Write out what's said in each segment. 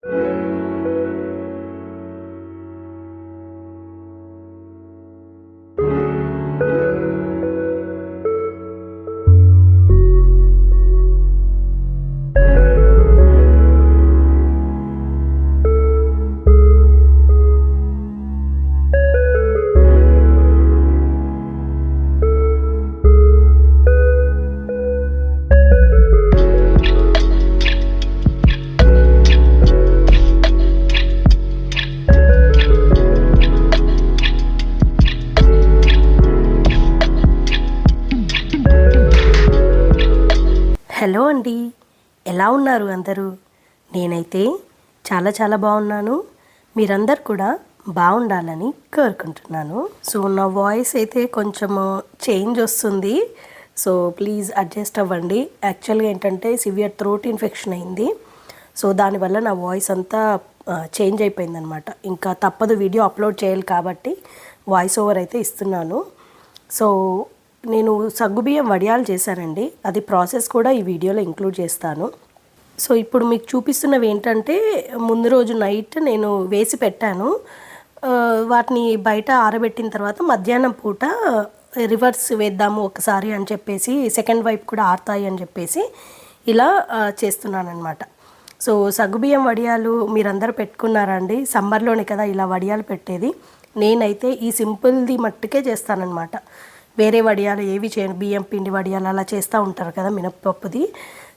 Hello అండి, ఎలా ఉన్నారు అందరూ? నేనైతే చాలా బాగున్నాను. మీరందరు కూడా బాగుండాలని కోరుకుంటున్నాను. సో నా వాయిస్ అయితే కొంచెం చేంజ్ వస్తుంది, సో ప్లీజ్ అడ్జస్ట్ అవ్వండి. యాక్చువల్గా ఏంటంటే సివియర్ థ్రోట్ ఇన్ఫెక్షన్ అయింది. సో దానివల్ల నా వాయిస్ అంతా చేంజ్ అయిపోయిందనమాట. ఇంకా తప్పదు, వీడియో అప్లోడ్ చేయాలి కాబట్టి వాయిస్ ఓవర్ అయితే ఇస్తున్నాను. సో నేను సగ్గుబియ్యం వడియాలు చేశానండి, అది ప్రాసెస్ కూడా ఈ వీడియోలో ఇంక్లూడ్ చేస్తాను. సో ఇప్పుడు మీకు చూపిస్తున్నవి ఏంటంటే ముందు రోజు నైట్ నేను వేసి పెట్టాను. వాటిని బయట ఆరబెట్టిన తర్వాత మధ్యాహ్నం పూట రివర్స్ వేద్దాము ఒకసారి అని చెప్పేసి, సెకండ్ వైపు కూడా ఆరుతాయి అని చెప్పేసి ఇలా చేస్తున్నాను అనమాట. సో సగ్గుబియ్యం వడియాలు మీరందరూ పెట్టుకున్నారండి? సమ్మర్లోనే కదా ఇలా వడియాలు పెట్టేది. నేనైతే ఈ సింపుల్ది మట్టుకే చేస్తానన్నమాట. వేరే వడియాలు ఏవి చేయను, బియ్యం పిండి వడియాలు అలా చేస్తూ ఉంటారు కదా మినప్పప్పుది.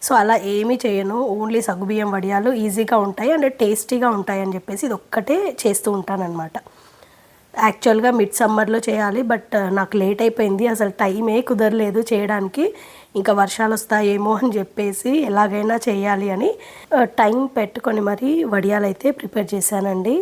సో అలా ఏమీ చేయను, ఓన్లీ సగ్గుబియ్యం వడియాలు ఈజీగా ఉంటాయి అండ్ టేస్టీగా ఉంటాయి అని చెప్పేసి ఇది ఒక్కటే చేస్తూ ఉంటానన్నమాట. యాక్చువల్గా మిడ్ సమ్మర్లో చేయాలి, బట్ నాకు లేట్ అయిపోయింది, అసలు టైమే కుదరలేదు చేయడానికి. ఇంకా వర్షాలు వస్తాయేమో అని చెప్పేసి ఎలాగైనా చేయాలి అని టైం పెట్టుకొని మరీ వడియాలు అయితే ప్రిపేర్ చేశానండి.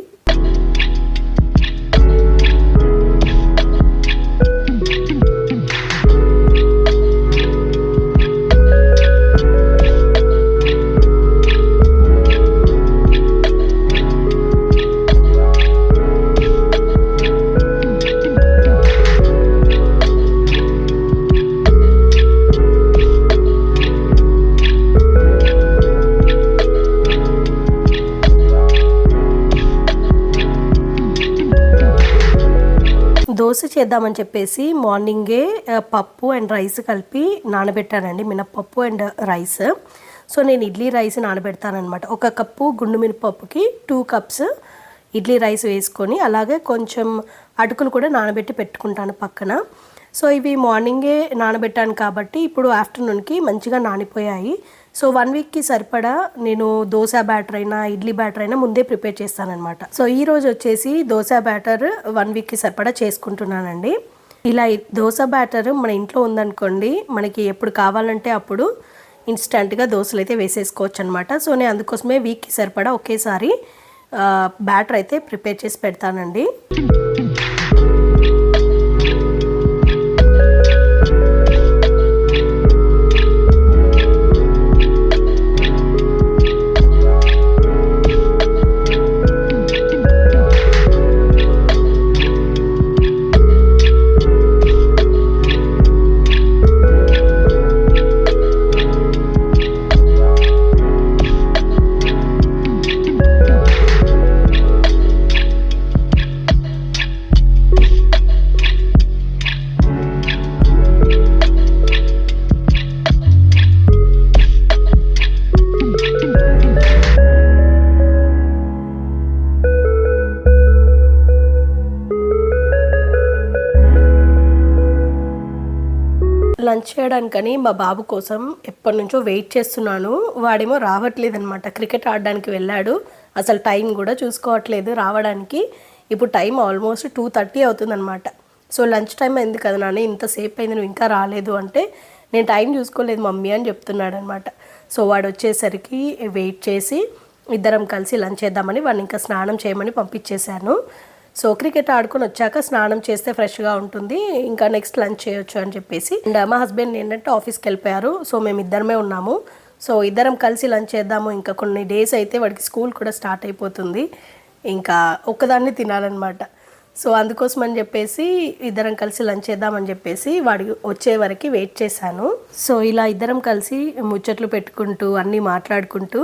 దోశ చేద్దామని చెప్పేసి మార్నింగే పప్పు అండ్ రైస్ కలిపి నానబెట్టానండి, మినప్పప్పు అండ్ రైస్. సో నేను ఇడ్లీ రైస్ నానబెడతానమాట. 1 కప్పు గుండు మినపప్పుకి 2 కప్స్ ఇడ్లీ రైస్ వేసుకొని, అలాగే కొంచెం అటుకులు కూడా నానబెట్టి పెట్టుకుంటాను పక్కన. సో ఇవి మార్నింగే నానబెట్టాను కాబట్టి ఇప్పుడు ఆఫ్టర్నూన్కి మంచిగా నానిపోయాయి. సో 1 వీక్కి సరిపడా నేను దోశ బ్యాటర్ అయినా ఇడ్లీ బ్యాటర్ అయినా ముందే ప్రిపేర్ చేస్తానన్నమాట. సో ఈరోజు వచ్చేసి దోశ బ్యాటర్ 1 వీక్కి సరిపడా చేసుకుంటున్నానండి. ఇలా దోశ బ్యాటర్ మన ఇంట్లో ఉందనుకోండి, మనకి ఎప్పుడు కావాలంటే అప్పుడు ఇన్స్టెంట్గా దోశలు అయితే వేసేసుకోవచ్చు అనమాట. సో నేను అందుకోసమే వీక్కి సరిపడా ఒకేసారి బ్యాటర్ అయితే ప్రిపేర్ చేసి పెడతానండి. లంచ్ చేయడానికని మా బాబు కోసం ఎప్పటి నుంచో వెయిట్ చేస్తున్నాను. వాడేమో రావట్లేదు అనమాట, క్రికెట్ ఆడడానికి వెళ్ళాడు. అసలు టైం కూడా చూసుకోవట్లేదు రావడానికి. ఇప్పుడు టైం ఆల్మోస్ట్ 2:30 అవుతుందన్నమాట. సో లంచ్ టైం అయింది కదా నాన్న, ఇంతసేపు అయింది నువ్వు ఇంకా రాలేదు అంటే, నేను టైం చూసుకోలేదు మమ్మీ అని చెప్తున్నాడు అనమాట. సో వాడు వచ్చేసరికి వెయిట్ చేసి ఇద్దరం కలిసి లంచ్ చేద్దామని వాడిని ఇంకా స్నానం చేయమని పంపించేశాను. సో క్రికెట్ ఆడుకొని వచ్చాక స్నానం చేస్తే ఫ్రెష్గా ఉంటుంది, ఇంకా నెక్స్ట్ లంచ్ చేయొచ్చు అని చెప్పేసి. అండ్ మా హస్బెండ్ ఏంటంటే ఆఫీస్కి వెళ్ళిపోయారు. సో మేము ఇద్దరమే ఉన్నాము. సో ఇద్దరం కలిసి లంచ్ చేద్దాము, ఇంకా కొన్ని డేస్ అయితే వాడికి స్కూల్ కూడా స్టార్ట్ అయిపోతుంది, ఇంకా ఒక్కదాన్ని తినాలన్నమాట. సో అందుకోసం అని చెప్పేసి ఇద్దరం కలిసి లంచ్ చేద్దామని చెప్పేసి వాడి వచ్చే వరకు వెయిట్ చేశాను. సో ఇలా ఇద్దరం కలిసి ముచ్చట్లు పెట్టుకుంటూ అన్నీ మాట్లాడుకుంటూ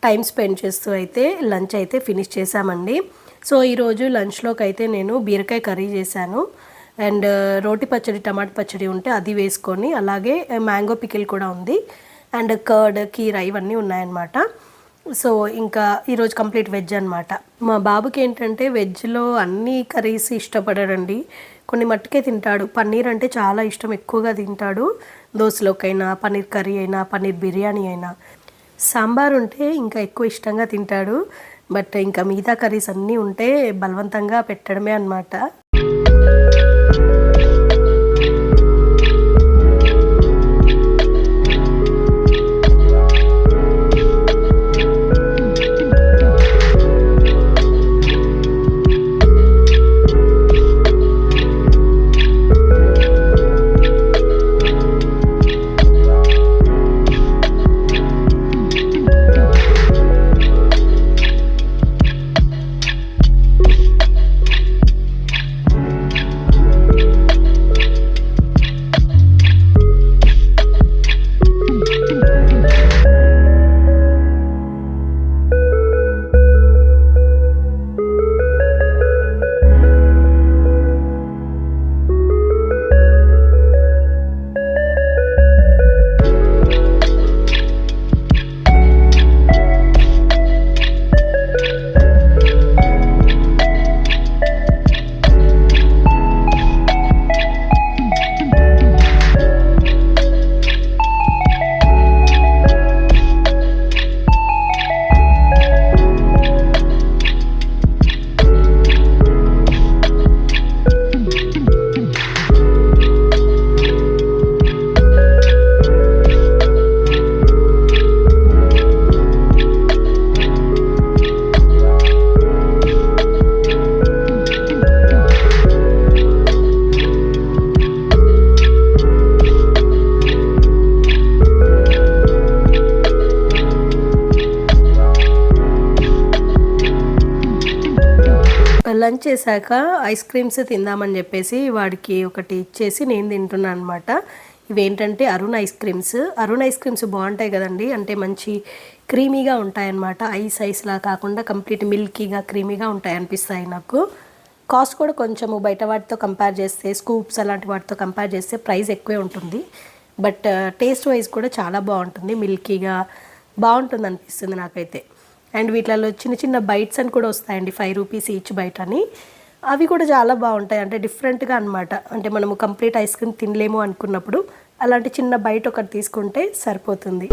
టైం స్పెండ్ చేస్తూ అయితే లంచ్ అయితే ఫినిష్ చేశామండి. సో ఈరోజు లంచ్లోకి అయితే నేను బీరకాయ కర్రీ చేశాను అండ్ రోటి పచ్చడి, టమాటా పచ్చడి ఉంటే అది వేసుకొని, అలాగే మ్యాంగో పికిల్ కూడా ఉంది అండ్ కర్డ్, కీర ఇవన్నీ ఉన్నాయన్నమాట. సో ఇంకా ఈరోజు కంప్లీట్ వెజ్ అనమాట. మా బాబుకి ఏంటంటే వెజ్లో అన్ని కర్రీస్ ఇష్టపడాడండి. కొన్ని మట్టుకే తింటాడు. పన్నీర్ అంటే చాలా ఇష్టం, ఎక్కువగా తింటాడు. దోశలోకైనా, పన్నీర్ కర్రీ అయినా, పన్నీర్ బిర్యానీ అయినా. సాంబార్ ఉంటే ఇంకా ఎక్కువ ఇష్టంగా తింటాడు. బట్ ఇంకా మిగతా కర్రీస్ అన్నీ ఉంటే బలవంతంగా పెట్టడమే అనమాట. లంచ్ చేశాక ఐస్ క్రీమ్స్ తిందామని చెప్పేసి వాడికి ఒకటి ఇచ్చేసి నేను తింటున్నాను అనమాట. ఇవేంటంటే Arun ice creams. Arun ice creams బాగుంటాయి కదండి, అంటే మంచి క్రీమీగా ఉంటాయన్నమాట. ఐస్లా కాకుండా కంప్లీట్ మిల్కీగా, క్రీమీగా ఉంటాయి అనిపిస్తాయి నాకు. కాస్ట్ కూడా కొంచెము బయట వాటితో కంపేర్ చేస్తే, స్కూప్స్ అలాంటి వాటితో కంపేర్ చేస్తే ప్రైస్ ఎక్కువే ఉంటుంది. బట్ టేస్ట్ వైజ్ కూడా చాలా బాగుంటుంది, మిల్కీగా బాగుంటుంది అనిపిస్తుంది నాకైతే. అండ్ వీటిలో చిన్న చిన్న బైట్స్ అని కూడా వస్తాయండి, 5 రూపీస్ ఈచ్ బైట్ అని. అవి కూడా చాలా బాగుంటాయి, అంటే డిఫరెంట్గా అనమాట. అంటే మనము కంప్లీట్ ఐస్ క్రీమ్ తినలేము అనుకున్నప్పుడు అలాంటి చిన్న బైట్ ఒకటి తీసుకుంటే సరిపోతుంది.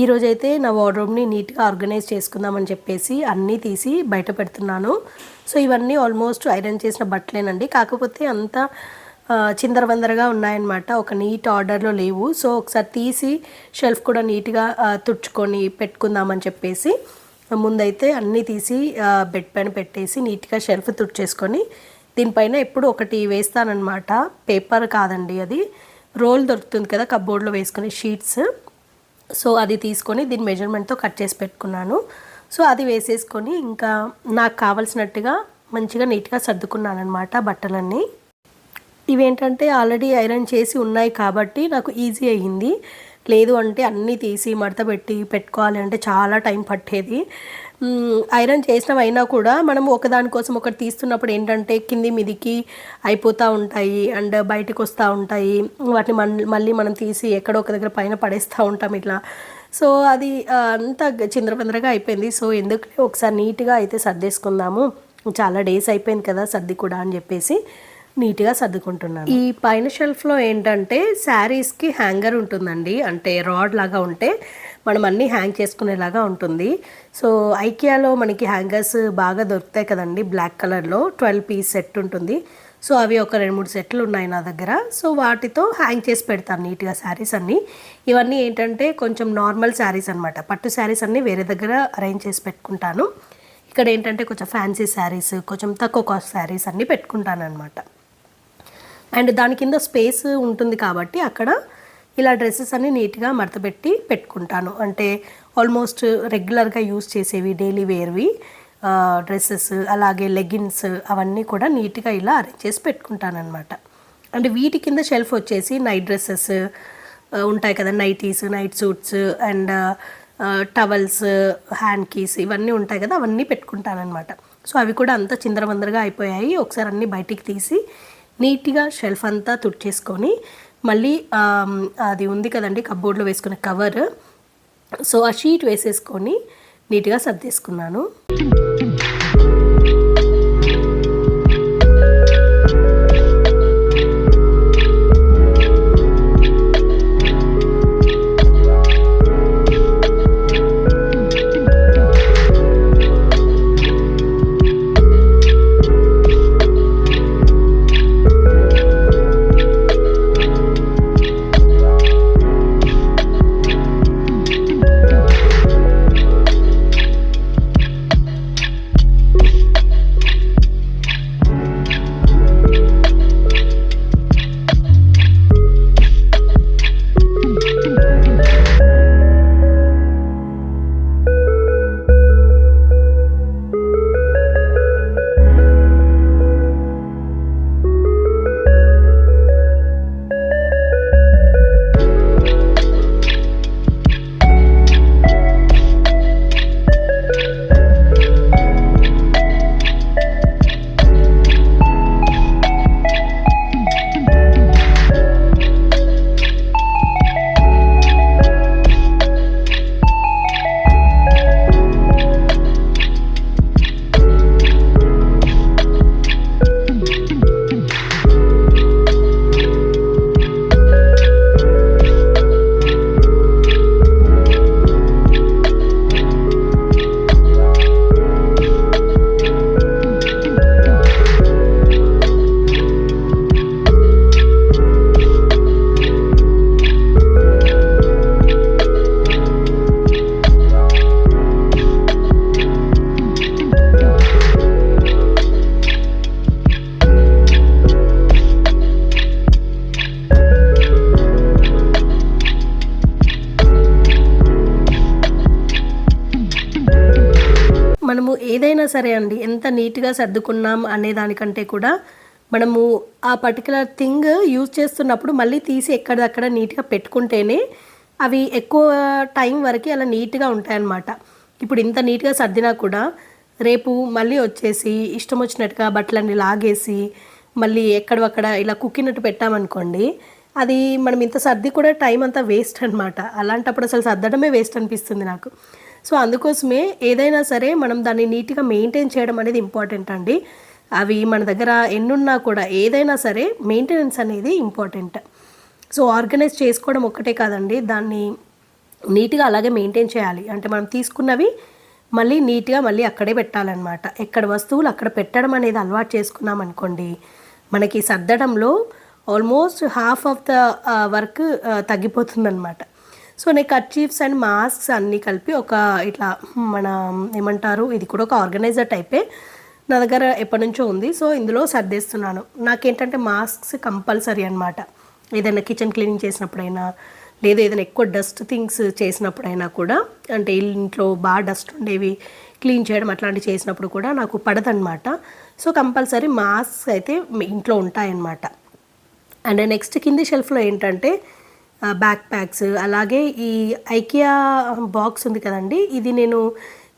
ఈరోజైతే నా వార్డ్రోబ్ని నీట్గా ఆర్గనైజ్ చేసుకుందామని చెప్పేసి అన్నీ తీసి బయట పెడుతున్నాను. సో ఇవన్నీ ఆల్మోస్ట్ ఐరన్ చేసిన బట్టలేనండి, కాకపోతే అంతా చిందరవందరగా ఉన్నాయన్నమాట, ఒక నీట్ ఆర్డర్లో లేవు. సో ఒకసారి తీసి షెల్ఫ్ కూడా నీట్గా తుడుచుకొని పెట్టుకుందామని చెప్పేసి ముందైతే అన్నీ తీసి బెడ్ పైన పెట్టేసి నీట్గా షెల్ఫ్ తుడిచేసుకొని దీనిపైన ఎప్పుడు ఒకటి వేస్తానన్నమాట. పేపర్ కాదండి, అది రోల్ దొరుకుతుంది కదా కబోర్డ్లో వేసుకునే షీట్స్. సో అది తీసుకొని దీని మెజర్మెంట్తో కట్ చేసి పెట్టుకున్నాను. సో అది వేసేసుకొని ఇంకా నాకు కావాల్సినట్టుగా మంచిగా నీట్గా సర్దుకున్నాను అనమాట బట్టలన్నీ. ఇవేంటంటే ఆల్రెడీ ఐరన్ చేసి ఉన్నాయి కాబట్టి నాకు ఈజీ అయ్యింది. లేదు అంటే అన్నీ తీసి మడత పెట్టుకోవాలి అంటే చాలా టైం పట్టేది. ఐరన్ చేసినవైనా కూడా మనం ఒకదానికోసం ఒకటి తీస్తున్నప్పుడు ఏంటంటే కింది మీదికి అయిపోతూ ఉంటాయి అండ్ బయటకు వస్తూ ఉంటాయి. వాటిని మళ్ళీ మనం తీసి ఎక్కడో ఒక దగ్గర పైన పడేస్తూ ఉంటాం ఇట్లా. సో అది అంతా చిందరవందరగా అయిపోయింది. సో ఎందుకు ఒకసారి నీట్గా అయితే సర్దేసుకుందాము, చాలా డేస్ అయిపోయింది కదా సర్ది కూడా అని చెప్పేసి నీట్గా సర్దుకుంటున్నాను. ఈ పైన షెల్ఫ్లో ఏంటంటే శారీస్కి హ్యాంగర్ ఉంటుందండి, అంటే రాడ్ లాగా ఉంటే మనం అన్నీ హ్యాంగ్ చేసుకునేలాగా ఉంటుంది. సో ఐకియాలో మనకి హ్యాంగర్స్ బాగా దొరుకుతాయి కదండి, బ్లాక్ కలర్లో 12 పీస్ సెట్ ఉంటుంది. సో అవి ఒక 2-3 సెట్లు ఉన్నాయి నా దగ్గర. సో వాటితో హ్యాంగ్ చేసి పెడతాను నీట్గా శారీస్ అన్నీ. ఇవన్నీ ఏంటంటే కొంచెం నార్మల్ శారీస్ అనమాట. పట్టు శారీస్ అన్నీ వేరే దగ్గర అరేంజ్ చేసి పెట్టుకుంటాను. ఇక్కడ ఏంటంటే కొంచెం ఫ్యాన్సీ శారీస్, కొంచెం తక్కువ కాస్ట్ శారీస్ అన్నీ పెట్టుకుంటాను అనమాట. అండ్ దాని కింద స్పేస్ ఉంటుంది కాబట్టి అక్కడ ఇలా డ్రెస్సెస్ అన్నీ నీట్గా మడతపెట్టి పెట్టుకుంటాను. అంటే ఆల్మోస్ట్ రెగ్యులర్గా యూస్ చేసేవి, డైలీ వేర్వి డ్రెస్సెస్, అలాగే లెగిన్స్ అవన్నీ కూడా నీట్గా ఇలా అరేంజ్ చేసి పెట్టుకుంటాను అనమాట. అంటే వీటి కింద షెల్ఫ్ వచ్చేసి నైట్ డ్రెస్సెస్ ఉంటాయి కదా, nighties, night suits and towels, hand keys ఇవన్నీ ఉంటాయి కదా, అవన్నీ పెట్టుకుంటానమాట. సో అవి కూడా అంతా చిందరవందరగా అయిపోయాయి. ఒకసారి అన్నీ బయటికి తీసి నీట్గా షెల్ఫ్ అంతా తుడిచేసుకొని మళ్ళీ అది ఉంది కదండి కప్బోర్డ్లో వేసుకునే కవర్, సో ఆ షీట్ వేసేసుకొని నీట్గా సర్దేసుకున్నాను. మనము ఏదైనా సరే అండి, ఎంత నీట్గా సర్దుకున్నాం అనే దానికంటే కూడా మనము ఆ పర్టికులర్ థింగ్ యూజ్ చేస్తున్నప్పుడు మళ్ళీ తీసి ఎక్కడక్కడ నీట్గా పెట్టుకుంటేనే అవి ఎక్కువ టైం వరకు అలా నీట్గా ఉంటాయన్నమాట. ఇప్పుడు ఇంత నీట్గా సర్దినా కూడా రేపు మళ్ళీ వచ్చేసి ఇష్టం వచ్చినట్టుగా బట్టలన్నీ లాగేసి మళ్ళీ ఎక్కడక్కడ ఇలా కుక్కినట్టు పెట్టామనుకోండి, అది మనం ఇంత సర్ది కూడా టైం అంతా వేస్ట్ అనమాట. అలాంటప్పుడు అసలు సర్దడమే వేస్ట్ అనిపిస్తుంది నాకు. సో అందుకోసమే ఏదైనా సరే మనం దాన్ని నీట్గా మెయింటైన్ చేయడం అనేది ఇంపార్టెంట్ అండి. అవి మన దగ్గర ఎన్నున్నా కూడా ఏదైనా సరే మెయింటెనెన్స్ అనేది ఇంపార్టెంట్. సో ఆర్గనైజ్ చేసుకోవడం ఒక్కటే కాదండి, దాన్ని నీట్గా అలాగే మెయింటైన్ చేయాలి. అంటే మనం తీసుకున్నవి మళ్ళీ నీట్గా మళ్ళీ అక్కడే పెట్టాలన్నమాట. ఎక్కడ వస్తువులు అక్కడ పెట్టడం అనేది అలవాటు చేసుకున్నాం అనుకోండి, మనకి సర్దడంలో almost half of the work తగ్గిపోతుందన్నమాట. సో నేను కర్చీఫ్స్ అండ్ మాస్క్స్ అన్నీ కలిపి ఒక ఇట్లా మన ఏమంటారు, ఇది కూడా ఒక ఆర్గనైజర్ టైపే నా దగ్గర ఎప్పటి నుంచో ఉంది. సో ఇందులో సర్దేస్తున్నాను. నాకేంటంటే మాస్క్స్ కంపల్సరీ అనమాట. ఏదైనా కిచెన్ క్లీనింగ్ చేసినప్పుడైనా, లేదా ఏదైనా ఎక్కువ డస్ట్ థింగ్స్ చేసినప్పుడైనా కూడా, అంటే ఇంట్లో బాగా డస్ట్ ఉండేవి క్లీన్ చేయడం అట్లాంటివి చేసినప్పుడు కూడా నాకు పడదనమాట. సో కంపల్సరీ మాస్క్స్ అయితే ఇంట్లో ఉంటాయన్నమాట. అండ్ నెక్స్ట్ కింది షెల్ఫ్లో ఏంటంటే బ్యాక్ ప్యాక్స్, అలాగే ఈ ఐకియా బాక్స్ ఉంది కదండి, ఇది నేను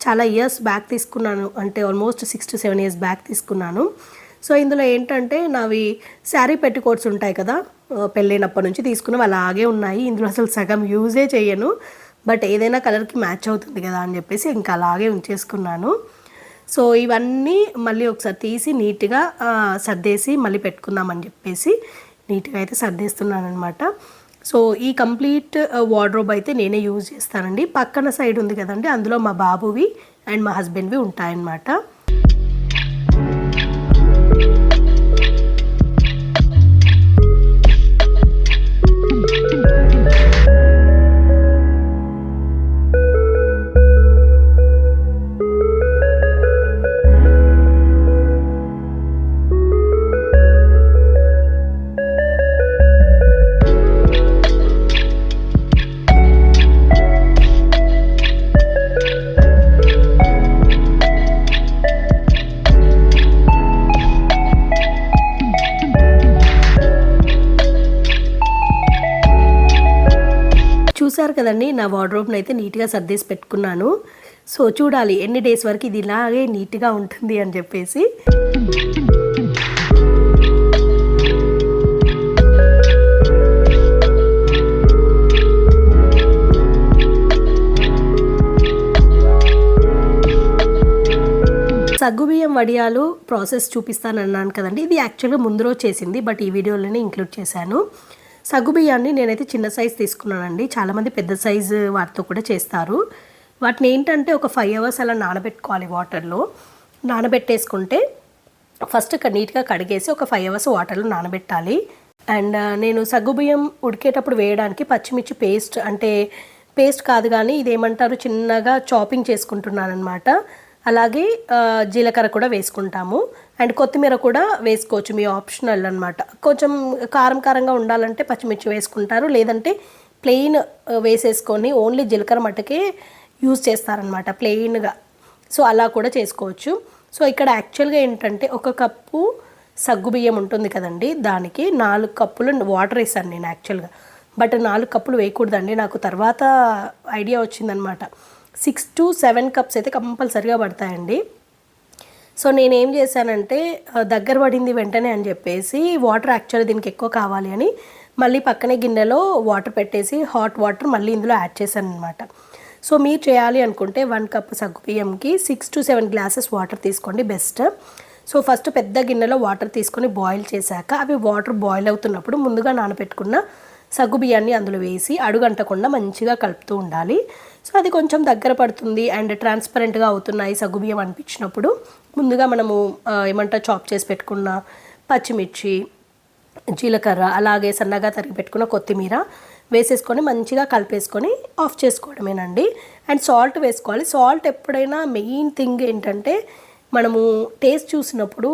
చాలా ఇయర్స్ బ్యాక్ తీసుకున్నాను. అంటే ఆల్మోస్ట్ 6 to 7 years బ్యాక్ తీసుకున్నాను. సో ఇందులో ఏంటంటే నావి శారీ పెట్టికోట్స్ ఉంటాయి కదా, పెళ్ళైనప్పటి నుంచి తీసుకున్నవి అలాగే ఉన్నాయి. ఇందులో అసలు సగం యూజే చేయను, బట్ ఏదైనా కలర్కి మ్యాచ్ అవుతుంది కదా అని చెప్పేసి ఇంకా అలాగే ఉంచేసుకున్నాను. సో ఇవన్నీ మళ్ళీ ఒకసారి తీసి నీట్గా సర్దేసి మళ్ళీ పెట్టుకుందామని చెప్పేసి నీట్గా అయితే సర్దేస్తున్నాను అనమాట. సో ఈ కంప్లీట్ వార్డ్రోబ్ అయితే నేనే యూజ్ చేస్తానండి. పక్కన సైడ్ ఉంది కదండి, అందులో మా బాబువి అండ్ మా హస్బెండ్వి ఉంటాయన్నమాట. కదండి, నా వార్డ్రోబ్ని అయితే నీట్గా సర్దేసి పెట్టుకున్నాను. సో చూడాలి ఎన్ని డేస్ వరకు ఇది ఇలాగే నీట్గా ఉంటుంది అని చెప్పేసి. సగ్గుబియ్యం వడియాలు ప్రాసెస్ చూపిస్తానన్నాను కదండి. ఇది యాక్చువల్గా ముందు రోజు చేసింది, బట్ ఈ వీడియోలోనే ఇంక్లూడ్ చేశాను. సగ్గుబియ్యాన్ని నేనైతే చిన్న సైజు తీసుకున్నానండి. చాలామంది పెద్ద సైజు వాటితో కూడా చేస్తారు. వాటిని ఏంటంటే ఒక 5 hours అలా నానబెట్టుకోవాలి వాటర్లో. నానబెట్టేసుకుంటే ఫస్ట్ నీట్గా కడిగేసి ఒక 5 hours వాటర్లో నానబెట్టాలి. అండ్ నేను సగ్గుబియ్యం ఉడికేటప్పుడు వేయడానికి పచ్చిమిర్చి పేస్ట్, అంటే పేస్ట్ కాదు కానీ ఇదేమంటారు, చిన్నగా చాపింగ్ చేసుకుంటున్నాను అనమాట. అలాగే జీలకర్ర కూడా వేసుకుంటాము. అండ్ కొత్తిమీర కూడా వేసుకోవచ్చు, మీ ఆప్షనల్ అనమాట. కొంచెం కారం కారంగా ఉండాలంటే పచ్చిమిర్చి వేసుకుంటారు, లేదంటే ప్లెయిన్ వేసేసుకొని ఓన్లీ జీలకర్ర మట్టుకే యూజ్ చేస్తారనమాట ప్లెయిన్గా. సో అలా కూడా చేసుకోవచ్చు. సో ఇక్కడ యాక్చువల్గా ఏంటంటే 1 కప్పు సగ్గుబియ్యం ఉంటుంది కదండి, దానికి 4 కప్పులు వాటర్ వేసాను నేను యాక్చువల్గా. బట్ 4 కప్పులు వేయకూడదండి, నాకు తర్వాత ఐడియా వచ్చిందనమాట. 6 to 7 కప్స్ అయితే కంపల్సరిగా పడతాయండి. సో నేనేం చేశానంటే దగ్గర పడింది వెంటనే అని చెప్పేసి వాటర్ యాక్చువల్లీ దీనికి ఎక్కువ కావాలి అని మళ్ళీ పక్కనే గిన్నెలో వాటర్ పెట్టేసి హాట్ వాటర్ మళ్ళీ ఇందులో యాడ్ చేశాను అనమాట. సో మీరు చేయాలి అనుకుంటే 1 కప్ సగ్గుబియ్యంకి 6 to 7 glasses వాటర్ తీసుకోండి బెస్ట్. సో ఫస్ట్ పెద్ద గిన్నెలో వాటర్ తీసుకొని బాయిల్ చేశాక అవి వాటర్ బాయిల్ అవుతున్నప్పుడు ముందుగా నానబెట్టుకున్న సగ్గుబియ్యాన్ని అందులో వేసి అడుగంటకుండా మంచిగా కలుపుతూ ఉండాలి. సో అది కొంచెం దగ్గర పడుతుంది అండ్ ట్రాన్స్పరెంట్గా అవుతున్నాయి సగ్గుబియ్యం అనిపించినప్పుడు ముందుగా మనము చాప్ చేసి పెట్టుకున్న పచ్చిమిర్చి, జీలకర్ర, అలాగే సన్నగా తరిగి పెట్టుకున్న కొత్తిమీర వేసేసుకొని మంచిగా కలిపేసుకొని ఆఫ్ చేసుకోవడమేనండి. అండ్ సాల్ట్ వేసుకోవాలి. సాల్ట్ ఎప్పుడైనా మెయిన్ థింగ్ ఏంటంటే మనము టేస్ట్ చూసినప్పుడు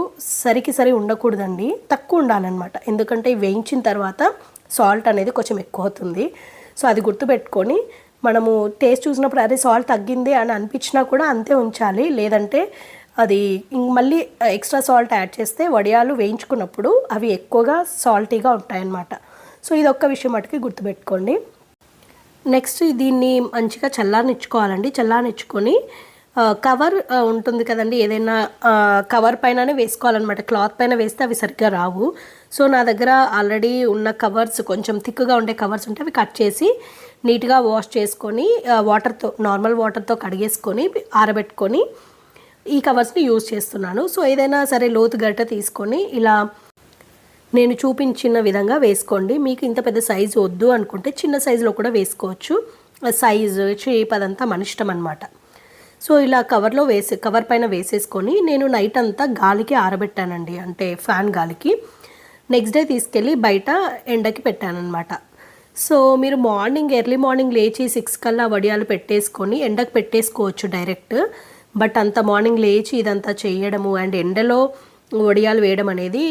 సరి ఉండకూడదండి, తక్కువ ఉండాలన్నమాట. ఎందుకంటే వేయించిన తర్వాత సాల్ట్ అనేది కొంచెం ఎక్కువ అవుతుంది. సో అది గుర్తుపెట్టుకొని మనము టేస్ట్ చూసినప్పుడు అదే సాల్ట్ తగ్గింది అని అనిపించినా కూడా అంతే ఉంచాలి, లేదంటే అది మళ్ళీ ఎక్స్ట్రా సాల్ట్ యాడ్ చేస్తే వడియాలు వేయించుకున్నప్పుడు అవి ఎక్కువగా సాల్టీగా ఉంటాయన్నమాట. సో ఇది ఒక్క విషయం మటుకి గుర్తుపెట్టుకోండి. నెక్స్ట్ దీన్ని మంచిగా చల్లారనిచ్చుకోవాలండి. చల్లారనిచ్చుకొని కవర్ ఉంటుంది కదండి, ఏదైనా కవర్ పైననే వేసుకోవాలన్నమాట. క్లాత్ పైన వేస్తే అవి సరిగ్గా రావు. సో నా దగ్గర ఆల్రెడీ ఉన్న కవర్స్, కొంచెం థిక్గా ఉండే కవర్స్ ఉంటే అవి కట్ చేసి నీట్గా వాష్ చేసుకొని వాటర్తో, నార్మల్ వాటర్తో కడిగేసుకొని ఆరబెట్టుకొని ఈ కవర్స్ని యూజ్ చేస్తున్నాను. సో ఏదైనా సరే లోతు గరిటె తీసుకొని ఇలా నేను చూపించిన విధంగా వేసుకోండి. మీకు ఇంత పెద్ద సైజు వద్దు అనుకుంటే చిన్న సైజులో కూడా వేసుకోవచ్చు. సైజు, షేప్ అదంతా మన ఇష్టం అనమాట. సో ఇలా కవర్ పైన వేసేసుకొని నేను నైట్ అంతా గాలికి ఆరబెట్టానండి, అంటే ఫ్యాన్ గాలికి. నెక్స్ట్ డే తీసుకెళ్ళి బయట ఎండకి పెట్టానన్నమాట. సో మీరు ఎర్లీ మార్నింగ్ లేచి 6 కల్లా వడియాలు పెట్టేసుకొని ఎండకు పెట్టేసుకోవచ్చు డైరెక్ట్. బట్ అంత మార్నింగ్ లేచి ఇదంతా చేయడము అండ్ ఎండలో వడియాలు వేయడం అనేది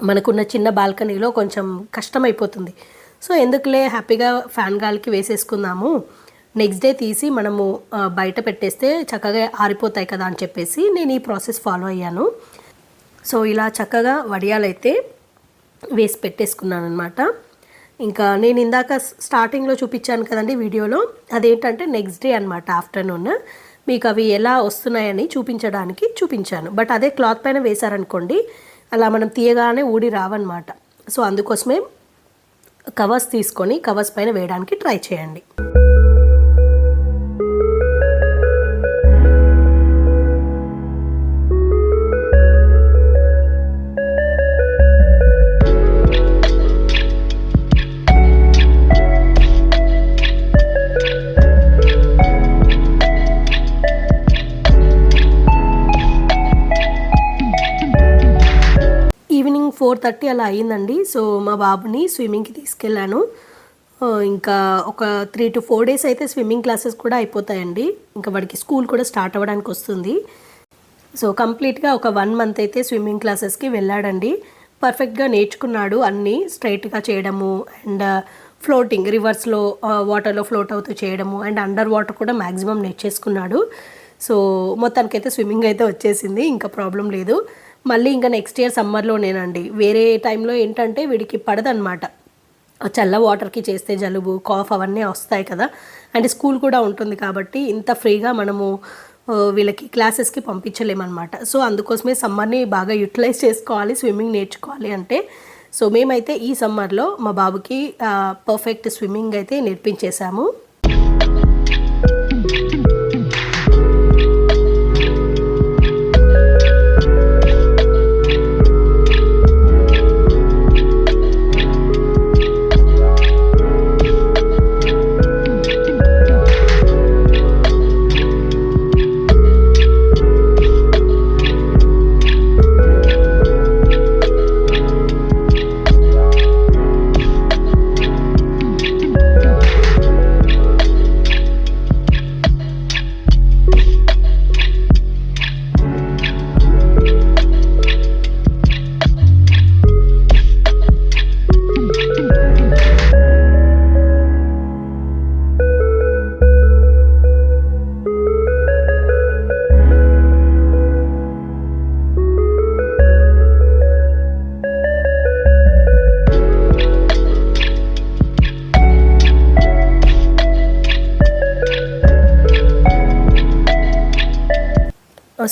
మనకున్న చిన్న బాల్కనీలో కొంచెం కష్టమైపోతుంది. సో ఎందుకులే, హ్యాపీగా ఫ్యాన్ గాలికి వేసేసుకుందాము, నెక్స్ట్ డే తీసి మనము బయట పెట్టేస్తే చక్కగా ఆరిపోతాయి కదా అని చెప్పేసి నేను ఈ ప్రాసెస్ ఫాలో అయ్యాను. సో ఇలా చక్కగా వడియాలైతే వేసి పెట్టేసుకున్నాను అనమాట. ఇంకా నేను ఇందాక స్టార్టింగ్లో చూపించాను కదండి వీడియోలో, అదేంటంటే నెక్స్ట్ డే అనమాట ఆఫ్టర్నూన్ మీకు అవి ఎలా వస్తున్నాయని చూపించాను. బట్ అదే క్లాత్ పైన వేశారనుకోండి అలా మనం తీయగానే ఊడి రావన్నమాట. సో అందుకోసమే కవర్స్ తీసుకొని కవర్స్ పైన వేయడానికి ట్రై చేయండి. ఈవినింగ్ 4:30 అలా అయ్యిందండి. సో మా బాబుని స్విమ్మింగ్కి తీసుకెళ్ళాను. ఇంకా ఒక 3 to 4 days అయితే స్విమ్మింగ్ క్లాసెస్ కూడా అయిపోతాయండి. ఇంకా వాడికి స్కూల్ కూడా స్టార్ట్ అవ్వడానికి వస్తుంది. సో కంప్లీట్గా ఒక 1 month అయితే స్విమ్మింగ్ క్లాసెస్కి వెళ్ళాడండి. పర్ఫెక్ట్గా నేర్చుకున్నాడు, అన్నీ స్ట్రైట్గా చేయడము అండ్ ఫ్లోటింగ్, రివర్స్లో వాటర్లో ఫ్లోట్ అవుతూ చేయడము అండ్ అండర్ వాటర్ కూడా మ్యాక్సిమం నేర్చేసుకున్నాడు. సో మొత్తానికైతే స్విమ్మింగ్ అయితే వచ్చేసింది, ఇంకా ప్రాబ్లం లేదు. మళ్ళీ ఇంకా నెక్స్ట్ ఇయర్ సమ్మర్లోనేనండి. వేరే టైంలో ఏంటంటే వీడికి పడదనమాట, చల్ల వాటర్కి చేస్తే జలుబు కాఫ్ అవన్నీ వస్తాయి కదా. అండ్ స్కూల్ కూడా ఉంటుంది కాబట్టి ఇంత ఫ్రీగా మనము వీళ్ళకి క్లాసెస్కి పంపించలేమన్నమాట. సో అందుకోసమే సమ్మర్ని బాగా యూటిలైజ్ చేసుకోవాలి, స్విమ్మింగ్ నేర్చుకోవాలి అంటే. సో మేమైతే ఈ సమ్మర్లో మా బాబుకి పర్ఫెక్ట్ స్విమ్మింగ్ అయితే నేర్పించేశాము.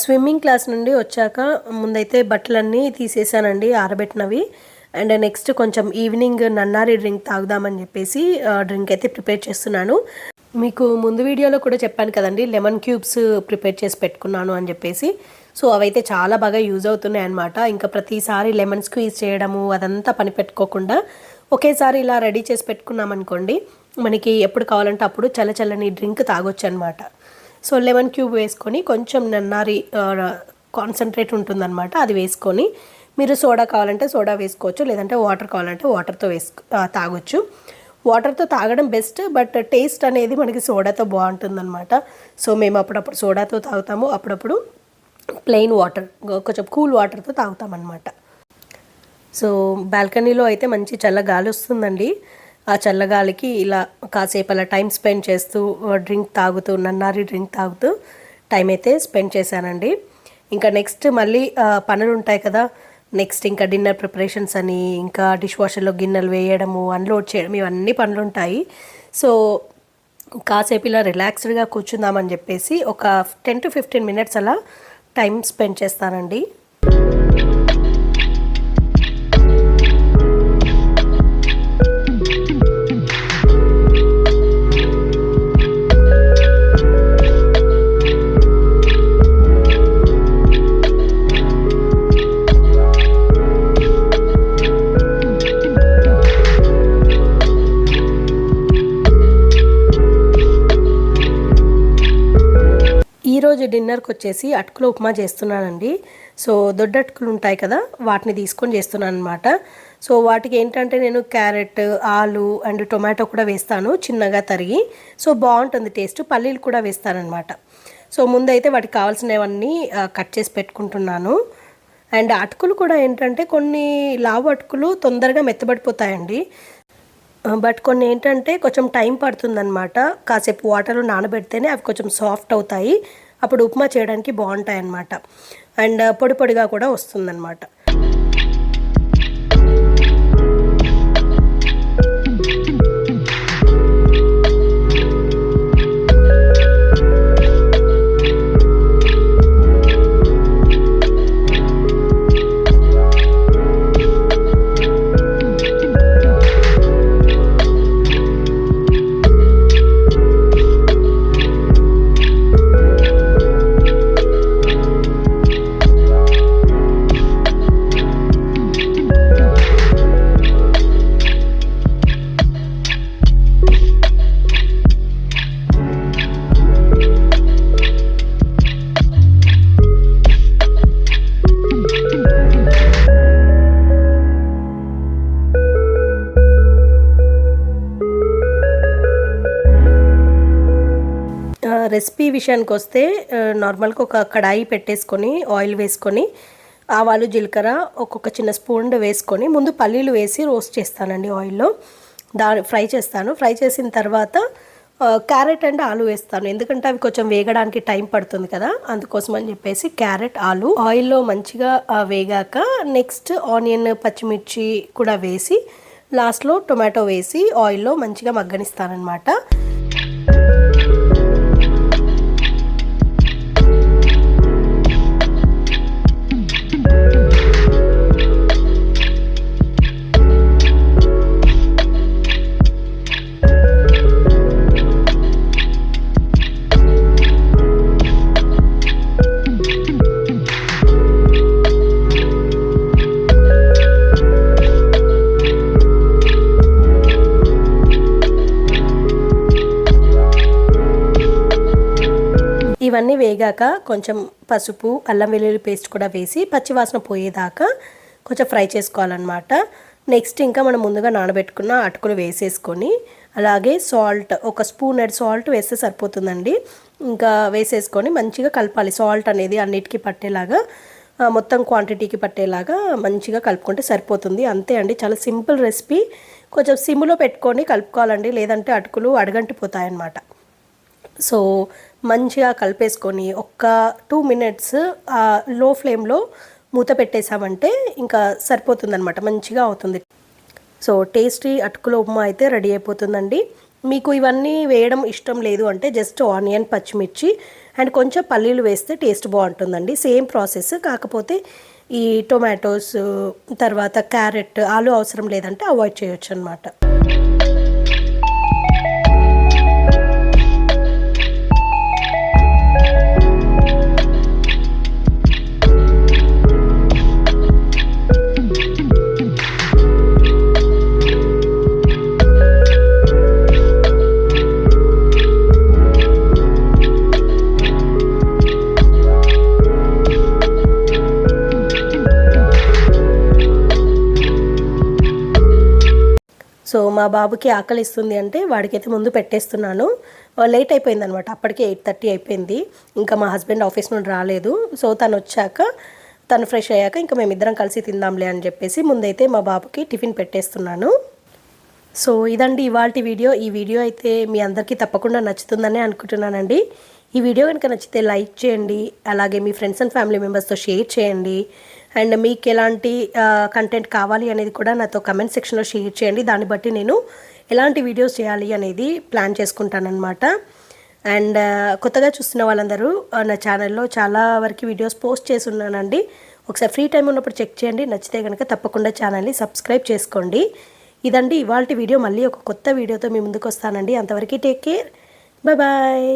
స్విమ్మింగ్ క్లాస్ నుండి వచ్చాక ముందైతే బట్టలన్నీ తీసేసానండి ఆరబెట్టినవి. అండ్ నెక్స్ట్ కొంచెం ఈవినింగ్ నన్నారి డ్రింక్ తాగుదామని చెప్పేసి డ్రింక్ అయితే ప్రిపేర్ చేస్తున్నాను. మీకు ముందు వీడియోలో కూడా చెప్పాను కదండి, లెమన్ క్యూబ్స్ ప్రిపేర్ చేసి పెట్టుకున్నాను అని చెప్పేసి. సో అవైతే చాలా బాగా యూజ్ అవుతున్నాయి అన్నమాట. ఇంకా ప్రతిసారి లెమన్ స్క్వీజ్ చేయడము అదంతా పని పెట్టుకోకుండా ఒకేసారి ఇలా రెడీ చేసి పెట్టుకున్నాం అనుకోండి, మనకి ఎప్పుడు కావాలంటే అప్పుడు చల్లచల్లని డ్రింక్ తాగొచ్చు అనమాట. సో లెమన్ క్యూబ్ వేసుకొని కొంచెం నన్నారి కాన్సన్ట్రేట్ ఉంటుందన్నమాట, అది వేసుకొని మీరు సోడా కావాలంటే సోడా వేసుకోవచ్చు, లేదంటే వాటర్ కావాలంటే వాటర్తో తాగొచ్చు. వాటర్తో తాగడం బెస్ట్, బట్ టేస్ట్ అనేది మనకి సోడాతో బాగుంటుందన్నమాట. సో మేము అప్పుడప్పుడు సోడాతో తాగుతాము, అప్పుడప్పుడు ప్లెయిన్ వాటర్ కొంచెం కూల్ వాటర్తో తాగుతామన్నమాట. సో బాల్కనీలో అయితే మంచి చల్ల గాలి వస్తుందండి. ఆ చల్లగాలికి ఇలా కాసేపు అలా టైం స్పెండ్ చేస్తూ డ్రింక్ తాగుతూ నన్నారి డ్రింక్ తాగుతూ టైం అయితే స్పెండ్ చేశానండి. ఇంకా నెక్స్ట్ మళ్ళీ పనులు ఉంటాయి కదా. నెక్స్ట్ ఇంకా డిన్నర్ ప్రిపరేషన్స్ అని, ఇంకా డిష్ వాషర్లో గిన్నెలు వేయడము, అన్లోడ్ చేయడం, ఇవన్నీ పనులు ఉంటాయి. సో కాసేపు ఇలా రిలాక్స్డ్గా కూర్చుందామని చెప్పేసి ఒక 10 to 15 minutes అలా టైం స్పెండ్ చేస్తానండి. ఈరోజు డిన్నర్కి వచ్చేసి అటుకుల ఉప్మా చేస్తున్నానండి. సో దొడ్డ అటుకులు ఉంటాయి కదా, వాటిని తీసుకొని చేస్తున్నాను అనమాట. సో వాటికి ఏంటంటే నేను క్యారెట్, ఆలు అండ్ టొమాటో కూడా వేస్తాను చిన్నగా తరిగి. సో బాగుంటుంది టేస్ట్. పల్లీలు కూడా వేస్తానన్నమాట. సో ముందైతే వాటికి కావాల్సినవన్నీ కట్ చేసి పెట్టుకుంటున్నాను. అండ్ అటుకులు కూడా ఏంటంటే కొన్ని లావు అటుకులు తొందరగా మెత్తబడిపోతాయండి, బట్ కొన్ని ఏంటంటే కొంచెం టైం పడుతుందన్నమాట. కాసేపు వాటర్లో నానబెడితేనే అవి కొంచెం సాఫ్ట్ అవుతాయి, అప్పుడు ఉప్మా చేయడానికి బాగుంటాయి అన్నమాట. అండ్ పొడి పొడిగా కూడా వస్తుందన్నమాట. రెసిపీ విషయానికి వస్తే నార్మల్గా ఒక కడాయి పెట్టేసుకొని ఆయిల్ వేసుకొని ఆవాలు, జీలకర్ర ఒక్కొక్క చిన్న స్పూన్ వేసుకొని ముందు పల్లీలు వేసి రోస్ట్ చేస్తానండి ఆయిల్లో. ఫ్రై చేస్తాను. ఫ్రై చేసిన తర్వాత క్యారెట్ అండ్ ఆలు వేస్తాను, ఎందుకంటే అవి కొంచెం వేగడానికి టైం పడుతుంది కదా, అందుకోసం అని చెప్పేసి క్యారెట్, ఆలు ఆయిల్లో మంచిగా వేగాక నెక్స్ట్ ఆనియన్, పచ్చిమిర్చి కూడా వేసి లాస్ట్లో టొమాటో వేసి ఆయిల్లో మంచిగా మగ్గనిస్తానన్నమాట. ఇవన్నీ వేగాక కొంచెం పసుపు, అల్లం వెల్లుల్లి పేస్ట్ కూడా వేసి పచ్చివాసన పోయేదాకా కొంచెం ఫ్రై చేసుకోవాలన్నమాట. నెక్స్ట్ ఇంకా మనం ముందుగా నానబెట్టుకున్న అటుకులు వేసేసుకొని అలాగే సాల్ట్, ఒక స్పూన్ సాల్ట్ వేస్తే సరిపోతుందండి. ఇంకా వేసేసుకొని మంచిగా కలపాలి. సాల్ట్ అనేది అన్నిటికీ పట్టేలాగా, మొత్తం క్వాంటిటీకి పట్టేలాగా మంచిగా కలుపుకుంటే సరిపోతుంది. అంతే అండి, చాలా సింపుల్ రెసిపీ. కొంచెం సిమ్లో పెట్టుకొని కలుపుకోవాలండి, లేదంటే అటుకులు అడగంటిపోతాయన్నమాట. సో మంచిగా కలిపేసుకొని ఒక్క 2 minutes లో ఫ్లేమ్లో మూత పెట్టేసామంటే ఇంకా సరిపోతుందన్నమాట, మంచిగా అవుతుంది. సో టేస్టీ అటుకుల ఉప్మా అయితే రెడీ అయిపోతుందండి. మీకు ఇవన్నీ వేయడం ఇష్టం లేదు అంటే జస్ట్ ఆనియన్, పచ్చిమిర్చి అండ్ కొంచెం పల్లీలు వేస్తే టేస్ట్ బాగుంటుందండి. సేమ్ ప్రాసెస్, కాకపోతే ఈ టొమాటోస్ తర్వాత క్యారెట్, ఆలు అవసరం లేదంటే అవాయిడ్ చేయొచ్చు అన్నమాట. సో మా బాబుకి ఆకలిస్తుంది అంటే వాడికైతే ముందు పెట్టేస్తున్నాను. లేట్ అయిపోయిందనమాట, అప్పటికే 8:30 అయిపోయింది. ఇంకా మా హస్బెండ్ ఆఫీస్ నుండి రాలేదు. సో తను వచ్చాక, తను ఫ్రెష్ అయ్యాక ఇంకా మేమిద్దరం కలిసి తిందాంలే అని చెప్పేసి ముందైతే మా బాబుకి టిఫిన్ పెట్టేస్తున్నాను. సో ఇదండి ఇవాల్టి వీడియో. ఈ వీడియో అయితే మీ అందరికీ తప్పకుండా నచ్చుతుందని అనుకుంటున్నానండి. ఈ వీడియో కనుక నచ్చితే లైక్ చేయండి, అలాగే మీ ఫ్రెండ్స్ అండ్ ఫ్యామిలీ మెంబర్స్తో షేర్ చేయండి. అండ్ మీకు ఎలాంటి కంటెంట్ కావాలి అనేది కూడా నాతో కమెంట్ సెక్షన్లో షేర్ చేయండి. దాన్ని బట్టి నేను ఎలాంటి వీడియోస్ చేయాలి అనేది ప్లాన్ చేసుకుంటానన్నమాట. అండ్ కొత్తగా చూస్తున్న వాళ్ళందరూ నా ఛానల్లో చాలా వరకు వీడియోస్ పోస్ట్ చేసి ఉన్నానండి. ఒకసారి ఫ్రీ టైం ఉన్నప్పుడు చెక్ చేయండి. నచ్చితే కనుక తప్పకుండా ఛానల్ని సబ్స్క్రైబ్ చేసుకోండి. ఇదండి ఇవాల్టి వీడియో. మళ్ళీ ఒక కొత్త వీడియోతో మీ ముందుకు వస్తానండి. అంతవరకు టేక్ కేర్, బాయ్ బాయ్.